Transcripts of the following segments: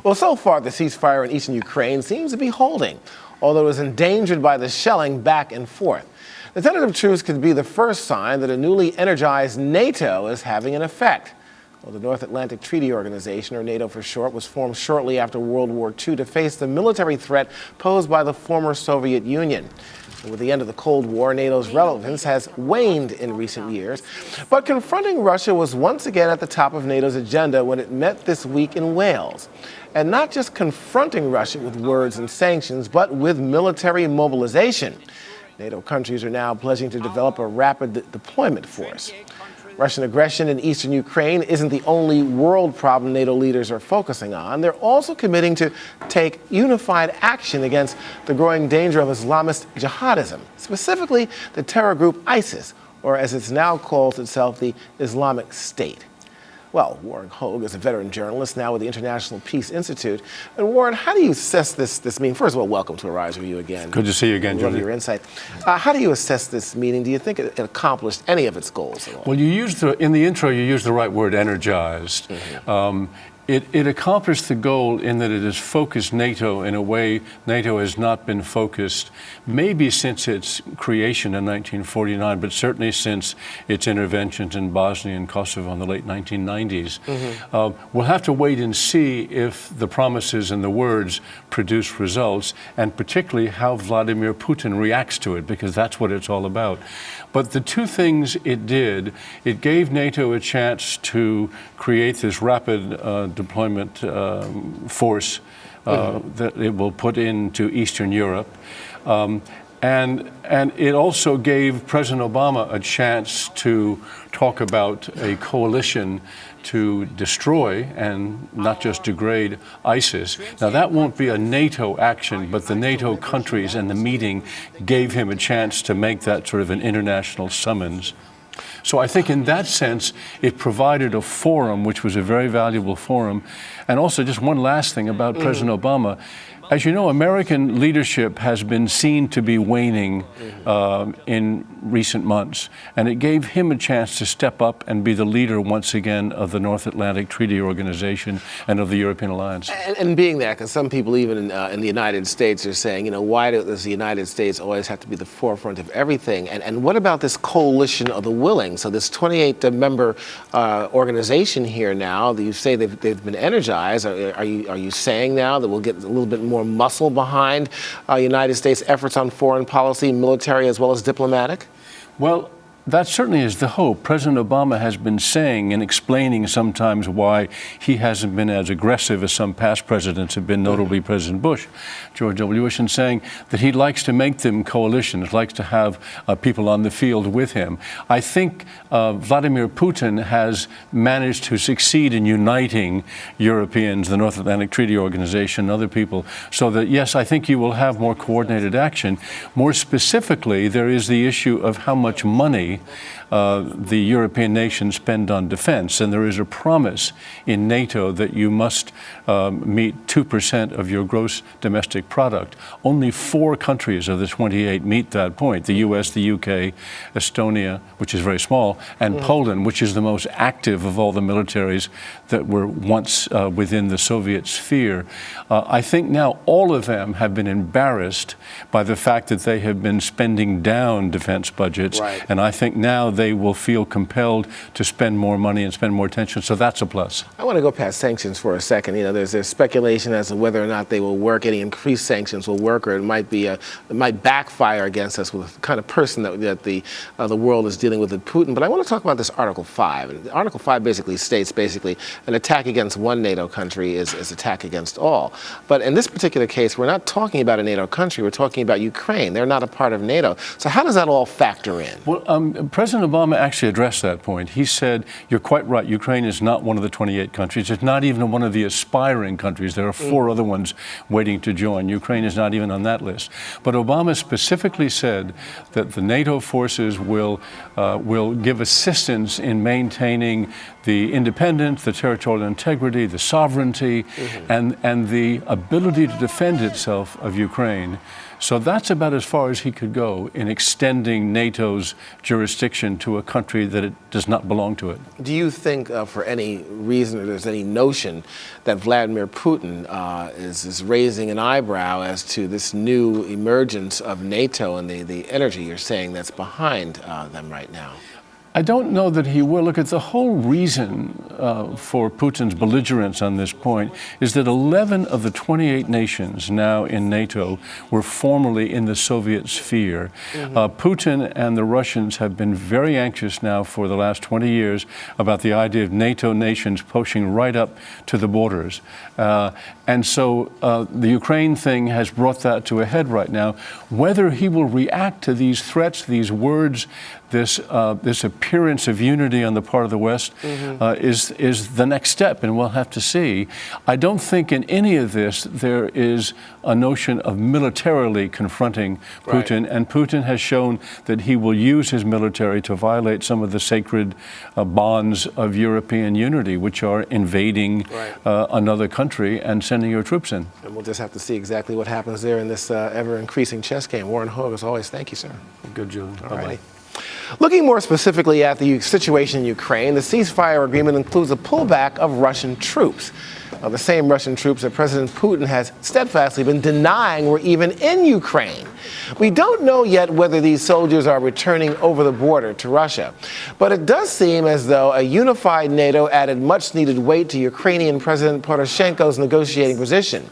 Well, so far, the ceasefire in eastern Ukraine seems to be holding, although it was endangered by the shelling back and forth. The tentative truce could be the first sign that a newly energized NATO is having an effect. Well, the North Atlantic Treaty Organization, or NATO for short, was formed shortly after World War II to face the military threat posed by the former Soviet Union. With the end of the Cold War, NATO's relevance has waned in recent years. But confronting Russia was once again at the top of NATO's agenda when it met this week in Wales. And not just confronting Russia with words and sanctions, but with military mobilization. NATO countries are now pledging to develop a rapid deployment force. Russian aggression in eastern Ukraine isn't the only world problem NATO leaders are focusing on. They're also committing to take unified action against the growing danger of Islamist jihadism, specifically the terror group ISIS, or as it's now calls itself, the Islamic State. Well, Warren Hogue is a veteran journalist now with the International Peace Institute. And Warren, how do you assess this meeting? First of all, welcome to Arise Review again. Good to see you again, Love Julie. your insight. How do you assess this meeting? Do you think it accomplished any of its goals at all? Well, in the intro, you used the right word, energized. Mm-hmm. It accomplished the goal in that it has focused NATO in a way NATO has not been focused, maybe since its creation in 1949, but certainly since its interventions in Bosnia and Kosovo in the late 1990s. Mm-hmm. We'll have to wait and see if the promises and the words produce results, and particularly how Vladimir Putin reacts to it, because that's what it's all about. But the two things it did, it gave NATO a chance to create this rapid deployment force that it will put into Eastern Europe. And it also gave President Obama a chance to talk about a coalition to destroy and not just degrade ISIS. Now, that won't be a NATO action, but the NATO countries and the meeting gave him a chance to make that sort of an international summons. So I think in that sense, it provided a forum, which was a very valuable forum. And also, just one last thing about President Obama. As you know, American leadership has been seen to be waning in recent months, and it gave him a chance to step up and be the leader once again of the North Atlantic Treaty Organization and of the European Alliance. And being that, because some people even in the United States are saying, why does the United States always have to be the forefront of everything? And what about this coalition of the willing? So this 28-member organization here now, you say they've been energized. Are you saying now that we'll get a little bit more muscle behind United States efforts on foreign policy, military as well as diplomatic? Well, that certainly is the hope. President Obama has been saying and explaining sometimes why he hasn't been as aggressive as some past presidents have been, notably President Bush, George W. Bush, and saying that he likes to make them coalitions, likes to have people on the field with him. I think Vladimir Putin has managed to succeed in uniting Europeans, the North Atlantic Treaty Organization, and other people, so that, yes, I think you will have more coordinated action. More specifically, there is the issue of how much money the European nations spend on defense, and there is a promise in NATO that you must meet 2% of your gross domestic product. Only 4 countries of the 28 meet that point: the US, the UK, Estonia, which is very small, and Poland, which is the most active of all the militaries that were once within the Soviet sphere. I think now all of them have been embarrassed by the fact that they have been spending down defense budgets, and I think now they will feel compelled to spend more money and spend more attention, so that's a plus. I want to go past sanctions for a second. There's speculation as to whether or not they will work. Any increased sanctions will work, or it might backfire against us with the kind of person that the world is dealing with Putin. But I want to talk about this Article 5. And Article 5 basically states an attack against one NATO country is attack against all. But in this particular case, we're not talking about a NATO country. We're talking about Ukraine. They're not a part of NATO. So how does that all factor in? Well, President Obama actually addressed that point. He said, you're quite right, Ukraine is not one of the 28 countries. It's not even one of the aspiring countries. There are 4 other ones waiting to join. Ukraine is not even on that list. But Obama specifically said that the NATO forces will give assistance in maintaining the independence, the territorial integrity, the sovereignty, and the ability to defend itself of Ukraine. So that's about as far as he could go in extending NATO's jurisdiction to a country that it does not belong to it. Do you think, for any reason, or there's any notion that Vladimir Putin is raising an eyebrow as to this new emergence of NATO and the energy you're saying that's behind them right now? I don't know that he will. Look, at the whole reason for Putin's belligerence on this point is that 11 of the 28 nations now in NATO were formerly in the Soviet sphere. Putin and the Russians have been very anxious now for the last 20 years about the idea of NATO nations pushing right up to the borders. And so the Ukraine thing has brought that to a head right now. Whether he will react to these threats, these words, this appearance of unity on the part of the West is the next step, and we'll have to see. I don't think in any of this there is a notion of militarily confronting Putin, and Putin has shown that he will use his military to violate some of the sacred bonds of European unity, which are invading another country and sending your troops in. And we'll just have to see exactly what happens there in this ever-increasing chess game. Warren Hogue, as always, thank you, sir. Good, Julian. Bye-bye. Looking more specifically at the situation in Ukraine, the ceasefire agreement includes a pullback of Russian troops. The same Russian troops that President Putin has steadfastly been denying were even in Ukraine. We don't know yet whether these soldiers are returning over the border to Russia, but it does seem as though a unified NATO added much-needed weight to Ukrainian President Poroshenko's negotiating position,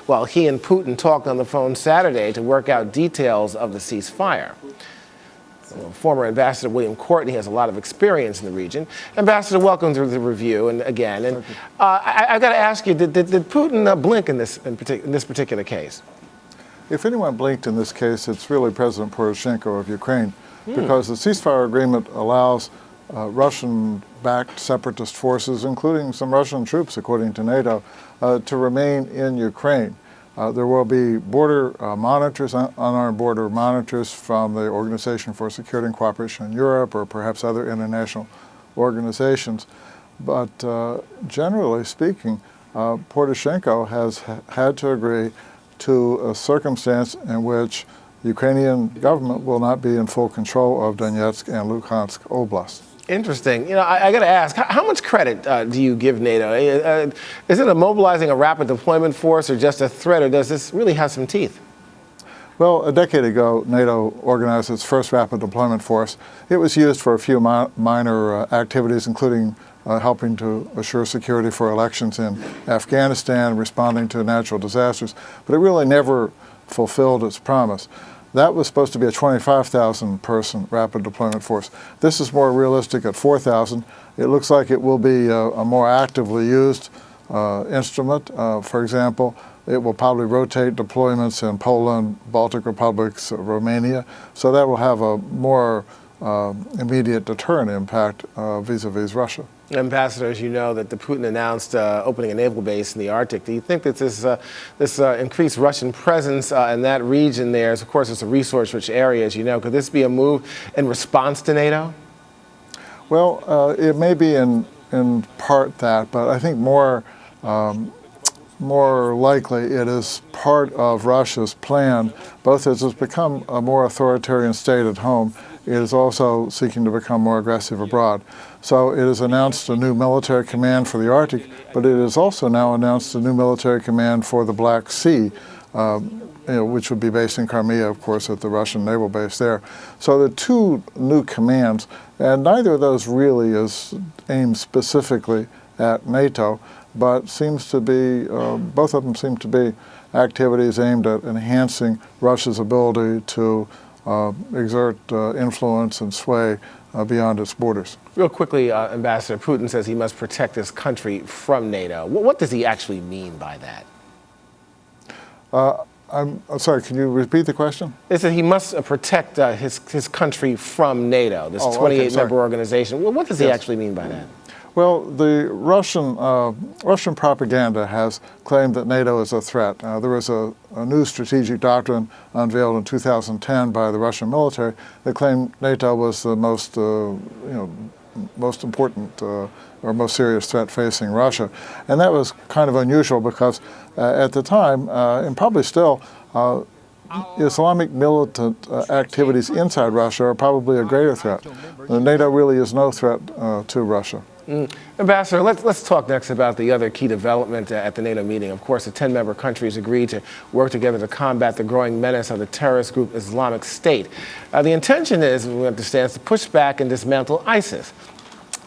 while he and Putin talked on the phone Saturday to work out details of the ceasefire. Former Ambassador William Courtney has a lot of experience in the region. Ambassador, welcome to the review. And again, I've got to ask you, did Putin blink in this particular case? If anyone blinked in this case, it's really President Poroshenko of Ukraine, because the ceasefire agreement allows Russian-backed separatist forces, including some Russian troops, according to NATO, to remain in Ukraine. There will be border monitors, unarmed border monitors from the Organization for Security and Cooperation in Europe, or perhaps other international organizations. But generally speaking, Poroshenko has had to agree to a circumstance in which the Ukrainian government will not be in full control of Donetsk and Luhansk Oblast. Interesting. You know, I got to ask, how much credit do you give NATO? Is it mobilizing a rapid deployment force, or just a threat, or does this really have some teeth? Well, a decade ago, NATO organized its first rapid deployment force. It was used for a few minor activities, including helping to assure security for elections in Afghanistan, responding to natural disasters, but it really never fulfilled its promise. That was supposed to be a 25,000-person rapid deployment force. This is more realistic at 4,000. It looks like it will be a more actively used instrument. For example, it will probably rotate deployments in Poland, Baltic republics, Romania. So that will have a more immediate deterrent impact vis-a-vis Russia. Ambassador, as you know, that Putin announced opening a naval base in the Arctic. Do you think that this increased Russian presence in that region there, of course, it's a resource-rich area, as you know, could this be a move in response to NATO? Well, it may be in part that, but I think more likely it is part of Russia's plan, both as it's become a more authoritarian state at home, it is also seeking to become more aggressive abroad. So it has announced a new military command for the Arctic, but it has also now announced a new military command for the Black Sea, which would be based in Crimea, of course, at the Russian naval base there. So the two new commands, and neither of those really is aimed specifically at NATO, but seems to be, both of them seem to be activities aimed at enhancing Russia's ability to exert influence and sway beyond its borders. Real quickly, Ambassador, Putin says he must protect his country from NATO. What does he actually mean by that? I'm sorry, can you repeat the question? They said he must protect his country from NATO, this 28-member organization. Well, what does he actually mean by that? Well, the Russian propaganda has claimed that NATO is a threat. There was a new strategic doctrine unveiled in 2010 by the Russian military that claimed NATO was the most important or most serious threat facing Russia. And that was kind of unusual because at the time, and probably still, Islamic militant activities inside Russia are probably a greater threat. NATO really is no threat to Russia. Ambassador, let's talk next about the other key development at the NATO meeting. Of course, the 10-member countries agreed to work together to combat the growing menace of the terrorist group Islamic State. The intention is, we understand, to push back and dismantle ISIS.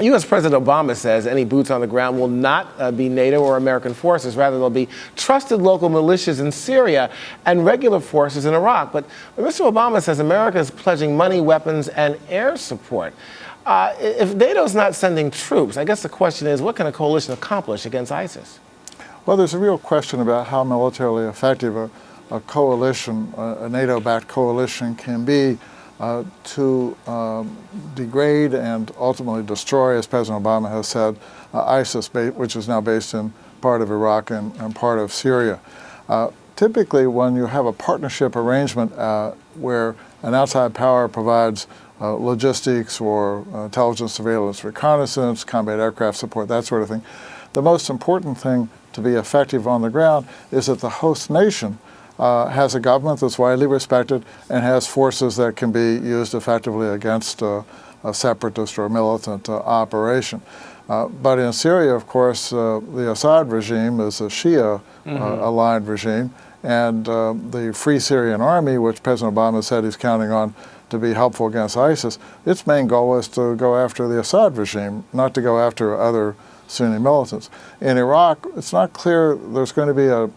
U.S. President Obama says any boots on the ground will not be NATO or American forces. Rather, they'll be trusted local militias in Syria and regular forces in Iraq. But Mr. Obama says America is pledging money, weapons, and air support. If NATO's not sending troops, I guess the question is, what can a coalition accomplish against ISIS? Well, there's a real question about how militarily effective a coalition, a NATO-backed coalition, can be to degrade and ultimately destroy, as President Obama has said, ISIS, which is now based in part of Iraq and part of Syria. Typically, when you have a partnership arrangement where an outside power provides logistics or intelligence, surveillance, reconnaissance, combat aircraft support, that sort of thing, the most important thing to be effective on the ground is that the host nation has a government that's widely respected and has forces that can be used effectively against a separatist or militant operation. But in Syria, of course, the Assad regime is a Shia-aligned regime, and the Free Syrian Army, which President Obama said he's counting on to be helpful against ISIS, its main goal is to go after the Assad regime, not to go after other Sunni militants. In Iraq, it's not clear there's going to be a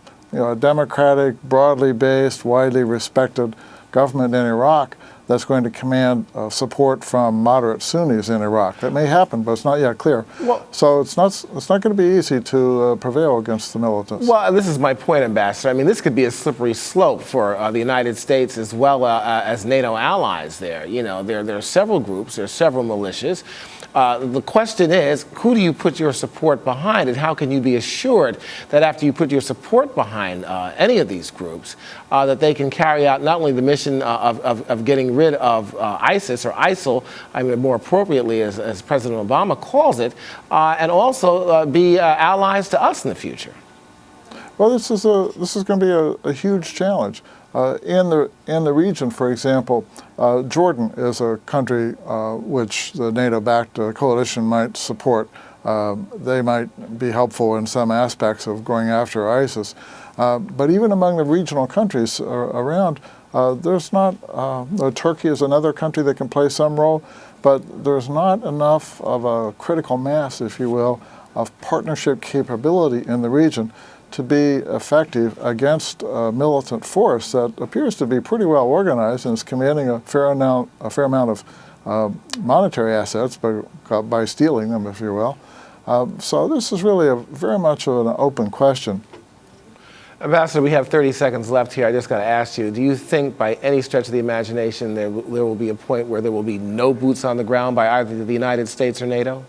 democratic, broadly based, widely respected government in Iraq that's going to command support from moderate Sunnis in Iraq. That may happen, but it's not yet clear. Well, so it's not going to be easy to prevail against the militants. Well, this is my point, Ambassador. I mean, this could be a slippery slope for the United States as well as NATO allies there. You know, there are several groups, there are several militias. The question is, who do you put your support behind, and how can you be assured that after you put your support behind any of these groups, that they can carry out not only the mission of getting rid of ISIS or ISIL, I mean, more appropriately as President Obama calls it, and also be allies to us in the future? Well, this is going to be a huge challenge. In the region, for example, Jordan is a country which the NATO-backed coalition might support. They might be helpful in some aspects of going after ISIS. But even among the regional countries around, there's not, Turkey is another country that can play some role, but there's not enough of a critical mass, if you will, of partnership capability in the region to be effective against a militant force that appears to be pretty well organized and is commanding a fair amount of monetary assets by stealing them, if you will. So this is really very much of an open question. Ambassador, we have 30 seconds left here. I just got to ask you, do you think by any stretch of the imagination there will be a point where there will be no boots on the ground by either the United States or NATO?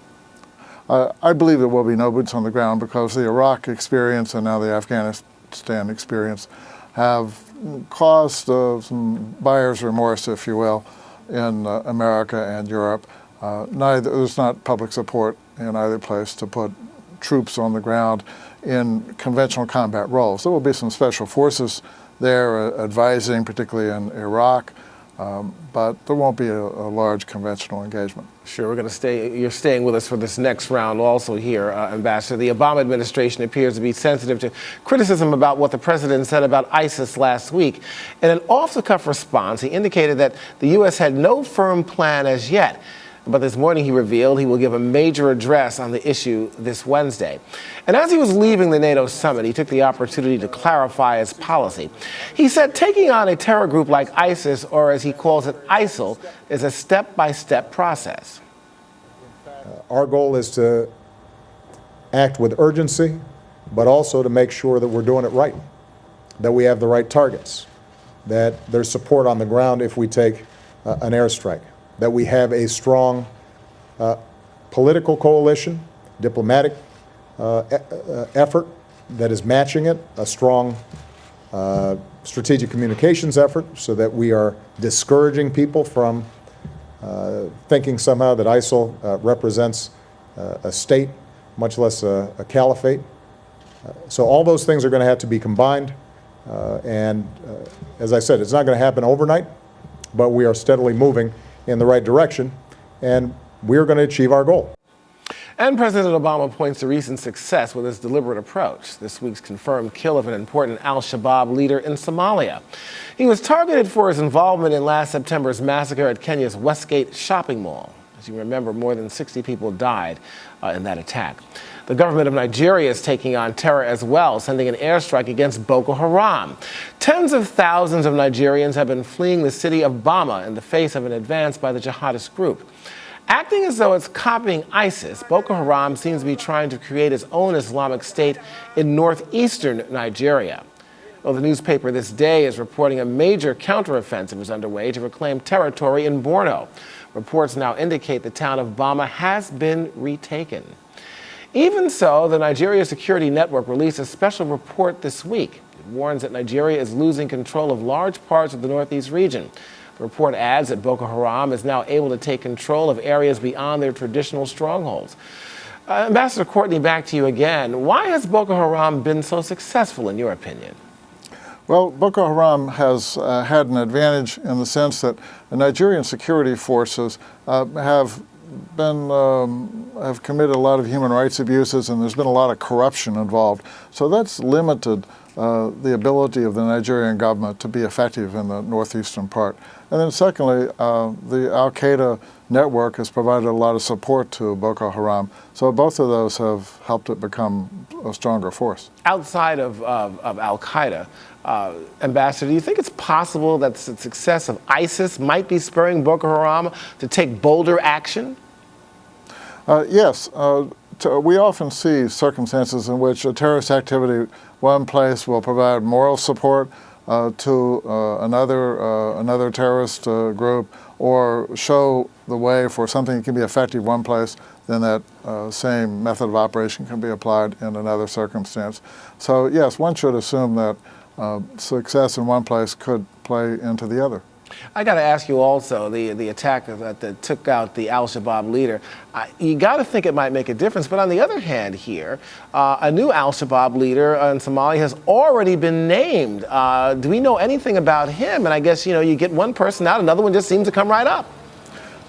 I believe there will be no boots on the ground because the Iraq experience and now the Afghanistan experience have caused some buyer's remorse, if you will, in America and Europe. There's not public support in either place to put troops on the ground in conventional combat roles. There will be some special forces there advising, particularly in Iraq, but there won't be a large conventional engagement. Sure, we're going to stay. You're staying with us for this next round also here, Ambassador. The Obama administration appears to be sensitive to criticism about what the president said about ISIS last week. In an off-the-cuff response, he indicated that the U.S. had no firm plan as yet. But this morning he revealed he will give a major address on the issue this Wednesday. And as he was leaving the NATO summit, he took the opportunity to clarify his policy. He said taking on a terror group like ISIS, or as he calls it, ISIL, is a step-by-step process. Our goal is to act with urgency, but also to make sure that we're doing it right, that we have the right targets, that there's support on the ground if we take an airstrike, that we have a strong political coalition, diplomatic effort that is matching it, a strong strategic communications effort so that we are discouraging people from thinking somehow that ISIL represents a state, much less a caliphate. So all those things are going to have to be combined. As I said, it's not going to happen overnight, but we are steadily moving in the right direction, and we're going to achieve our goal. And President Obama points to recent success with his deliberate approach. This week's confirmed kill of an important al-Shabaab leader in Somalia. He was targeted for his involvement in last September's massacre at Kenya's Westgate shopping mall. As you remember, more than 60 people died in that attack. The government of Nigeria is taking on terror as well, sending an airstrike against Boko Haram. Tens of thousands of Nigerians have been fleeing the city of Bama in the face of an advance by the jihadist group. Acting as though it's copying ISIS, Boko Haram seems to be trying to create its own Islamic State in northeastern Nigeria. Well, the newspaper This Day is reporting a major counteroffensive is underway to reclaim territory in Borno. Reports now indicate the town of Bama has been retaken. Even so, the Nigeria Security Network released a special report this week. It warns that Nigeria is losing control of large parts of the northeast region. The report adds that Boko Haram is now able to take control of areas beyond their traditional strongholds. Ambassador Courtney, back to you again. Why has Boko Haram been so successful, in your opinion? Well, Boko Haram has had an advantage in the sense that the Nigerian security forces have committed a lot of human rights abuses, and there's been a lot of corruption involved. So that's limited the ability of the Nigerian government to be effective in the northeastern part. And then secondly, the al-Qaeda network has provided a lot of support to Boko Haram. So both of those have helped it become a stronger force. Outside of al-Qaeda, Ambassador, do you think it's possible that the success of ISIS might be spurring Boko Haram to take bolder action? Yes. We often see circumstances in which a terrorist activity, one place will provide moral support to another terrorist group, or show the way for something that can be effective one place, then that same method of operation can be applied in another circumstance. So yes, one should assume that success in one place could play into the other. I got to ask you also, the attack that took out the al-Shabaab leader, you got to think it might make a difference. But on the other hand here, a new al-Shabaab leader in Somalia has already been named. Do we know anything about him? And I guess, you get one person out, another one just seems to come right up.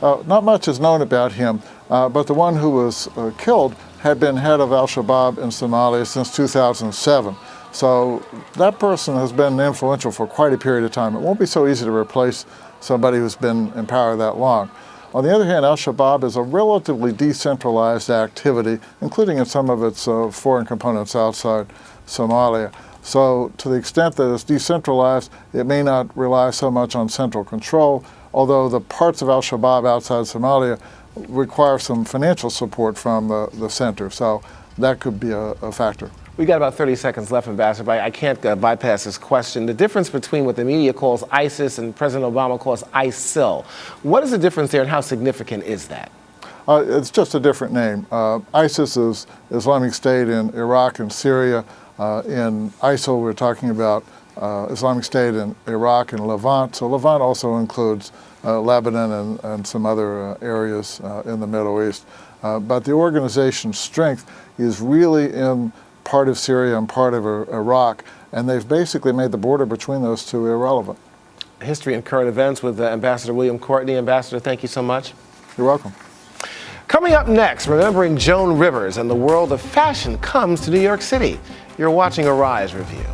Not much is known about him, but the one who was killed had been head of al-Shabaab in Somalia since 2007. So that person has been influential for quite a period of time. It won't be so easy to replace somebody who's been in power that long. On the other hand, al-Shabaab is a relatively decentralized activity, including in some of its foreign components outside Somalia. So to the extent that it's decentralized, it may not rely so much on central control, although the parts of al-Shabaab outside Somalia require some financial support from the center. So that could be a factor. We've got about 30 seconds left, Ambassador, but I can't bypass this question. The difference between what the media calls ISIS and President Obama calls ISIL. What is the difference there, and how significant is that? It's just a different name. ISIS is Islamic State in Iraq and Syria. In ISIL, we're talking about Islamic State in Iraq and Levant. So Levant also includes Lebanon and some other areas in the Middle East. But the organization's strength is really in part of Syria and part of Iraq, and they've basically made the border between those two irrelevant. History and current events with Ambassador William Courtney. Ambassador, thank you so much. You're welcome. Coming up next, remembering Joan Rivers and the world of fashion comes to New York City. You're watching Arise Review.